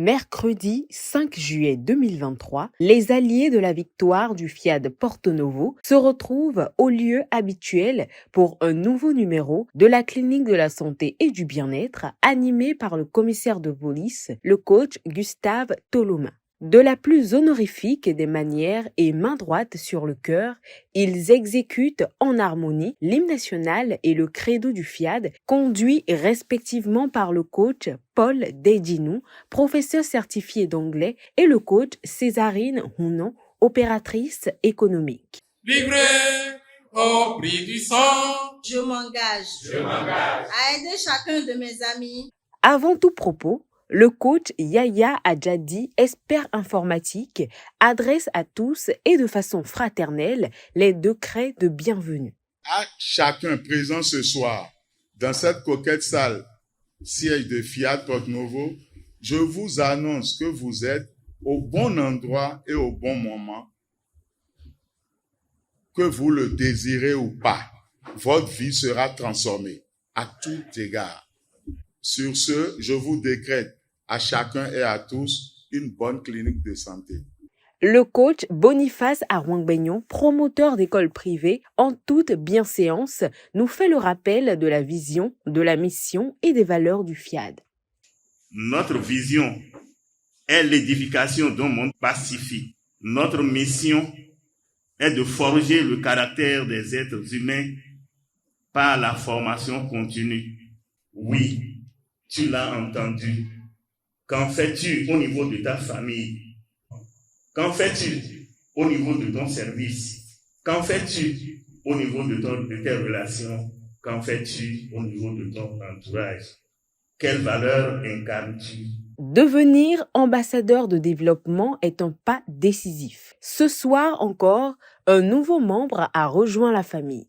Mercredi 5 juillet 2023, les alliés de la victoire du Fiat Porto-Novo se retrouvent au lieu habituel pour un nouveau numéro de la clinique de la santé et du bien-être animé par le commissaire de police, le coach Gustave Toloma. De la plus honorifique des manières et main droite sur le cœur, ils exécutent en harmonie l'hymne national et le credo du FIAD, conduits respectivement par le coach Paul Dedinou, professeur certifié d'anglais, et le coach Césarine Hounon, opératrice économique. Livré au prix du sang, Je m'engage à aider chacun de mes amis. Avant tout propos, le coach Yaya Adjadi, expert informatique, adresse à tous et de façon fraternelle les décrets de bienvenue. À chacun présent ce soir, dans cette coquette salle, siège de Fiat Porto-Novo, je vous annonce que vous êtes au bon endroit et au bon moment, que vous le désirez ou pas. Votre vie sera transformée à tout égard. Sur ce, je vous décrète à chacun et à tous une bonne clinique de santé. Le coach Boniface Arwangbenyon, promoteur d'écoles privées en toute bienséance, nous fait le rappel de la vision, de la mission et des valeurs du FIAD. Notre vision est l'édification d'un monde pacifique. Notre mission est de forger le caractère des êtres humains par la formation continue. Oui, tu l'as entendu. Qu'en fais-tu au niveau de ta famille? Qu'en fais-tu au niveau de ton service? Qu'en fais-tu au niveau de tes relations? Qu'en fais-tu au niveau de ton entourage? Quelle valeur incarnes-tu? Devenir ambassadeur de développement est un pas décisif. Ce soir encore, un nouveau membre a rejoint la famille.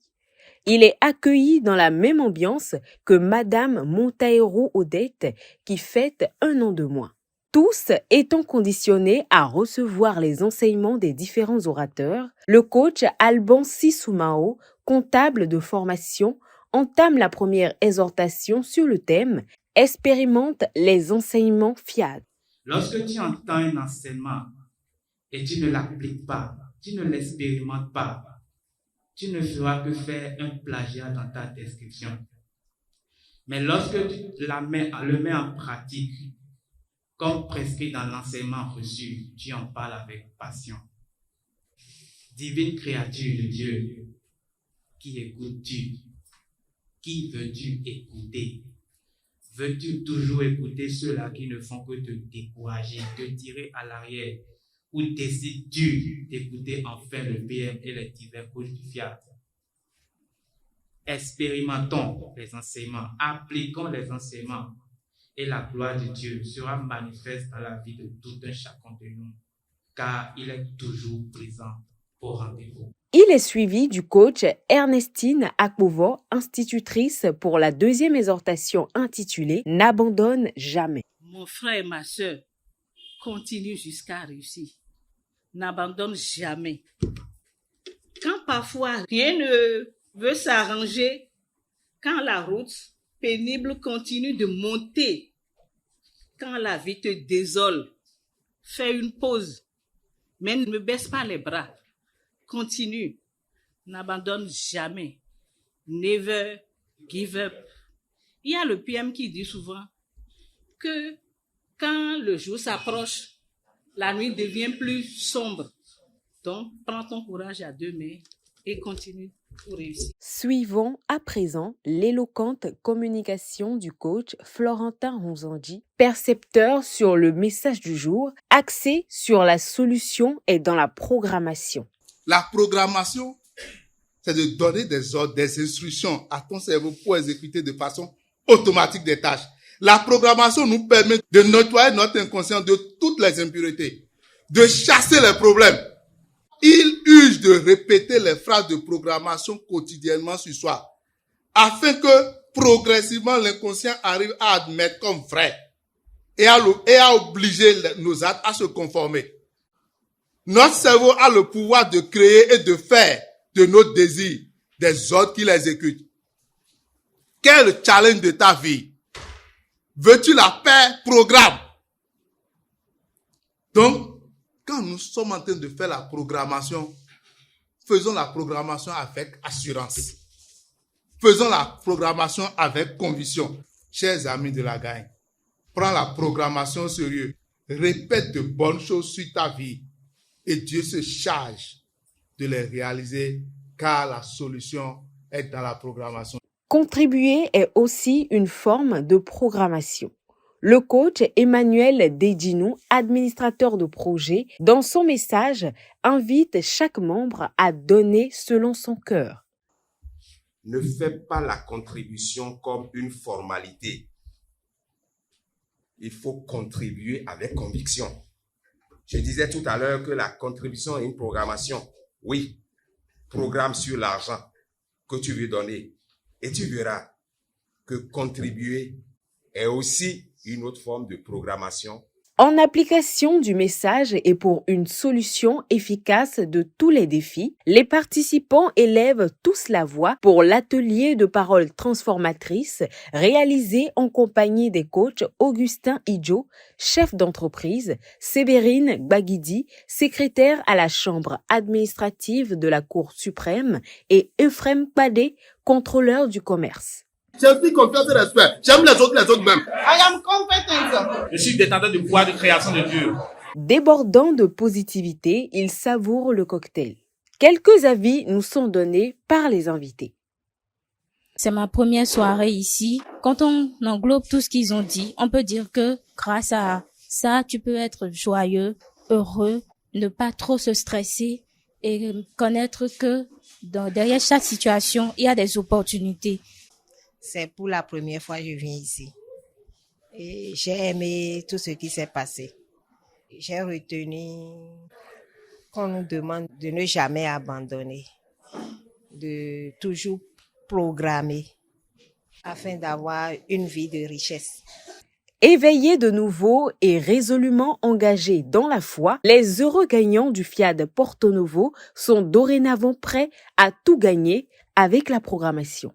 Il est accueilli dans la même ambiance que Madame Monteiro Odette qui fête 1 an de moins. Tous étant conditionnés à recevoir les enseignements des différents orateurs, le coach Alban Sissoumao, comptable de formation, entame la première exhortation sur le thème « Expérimente les enseignements FIAD ». Lorsque tu entends un enseignement et tu ne l'appliques pas, tu ne l'expérimentes pas, tu ne feras que faire un plagiat dans ta description. Mais lorsque tu le mets en pratique, comme prescrit dans l'enseignement reçu, tu en parles avec passion. Divine créature de Dieu, qui écoutes-tu? Qui veux-tu écouter? Veux-tu toujours écouter ceux-là qui ne font que te décourager, te tirer à l'arrière? Ou décides-tu d'écouter enfin le PM et les divers coachs du FIAT? Expérimentons les enseignements, appliquons les enseignements et la gloire de Dieu sera manifeste dans la vie de tout un chacun de nous, car il est toujours présent au rendez-vous. Il est suivi du coach Ernestine Akbovo, institutrice pour la deuxième exhortation intitulée « N'abandonne jamais ». Mon frère et ma sœur, continue jusqu'à réussir. N'abandonne jamais. Quand parfois rien ne veut s'arranger, quand la route pénible continue de monter, quand la vie te désole, fais une pause, mais ne baisse pas les bras. Continue. N'abandonne jamais. Never give up. Il y a le PM qui dit souvent que quand le jour s'approche, la nuit devient plus sombre. Donc, prends ton courage à 2 mains et continue pour réussir. Suivons à présent l'éloquente communication du coach Florentin Ronzandi, percepteur sur le message du jour, axé sur la solution et dans la programmation. La programmation, c'est de donner des ordres, des instructions à ton cerveau pour exécuter de façon automatique des tâches. La programmation nous permet de nettoyer notre inconscient de toutes les impuretés, de chasser les problèmes. Il use de répéter les phrases de programmation quotidiennement sur soi, afin que progressivement l'inconscient arrive à admettre comme vrai et à obliger nos actes à se conformer. Notre cerveau a le pouvoir de créer et de faire de nos désirs des ordres qu'il exécute. Quel est le challenge de ta vie? Veux-tu la paix? Programme. Donc, quand nous sommes en train de faire la programmation, faisons la programmation avec assurance. Faisons la programmation avec conviction. Chers amis de la gagne, prends la programmation au sérieux. Répète de bonnes choses sur ta vie et Dieu se charge de les réaliser car la solution est dans la programmation. Contribuer est aussi une forme de programmation. Le coach Emmanuel Dedinou, administrateur de projet, dans son message, invite chaque membre à donner selon son cœur. Ne fais pas la contribution comme une formalité. Il faut contribuer avec conviction. Je disais tout à l'heure que la contribution est une programmation. Oui, programme sur l'argent que tu veux donner. Et tu verras que contribuer est aussi une autre forme de programmation. En application du message et pour une solution efficace de tous les défis, les participants élèvent tous la voix pour l'atelier de paroles transformatrices réalisé en compagnie des coachs Augustin Idjo, chef d'entreprise, Séverine Baguidi, secrétaire à la chambre administrative de la Cour suprême et Euphrem Padé, contrôleur du commerce. J'ai confiance et respect. J'aime les autres même. I am competent. Je suis détenteur du pouvoir de création de Dieu. Débordant de positivité, ils savourent le cocktail. Quelques avis nous sont donnés par les invités. C'est ma première soirée ici. Quand on englobe tout ce qu'ils ont dit, on peut dire que grâce à ça, tu peux être joyeux, heureux, ne pas trop se stresser et connaître que derrière chaque situation, il y a des opportunités. C'est pour la première fois que je viens ici. Et j'ai aimé tout ce qui s'est passé. J'ai retenu qu'on nous demande de ne jamais abandonner, de toujours programmer afin d'avoir une vie de richesse. Éveillés de nouveau et résolument engagés dans la foi, les heureux gagnants du FIAD Porto Novo sont dorénavant prêts à tout gagner avec la programmation.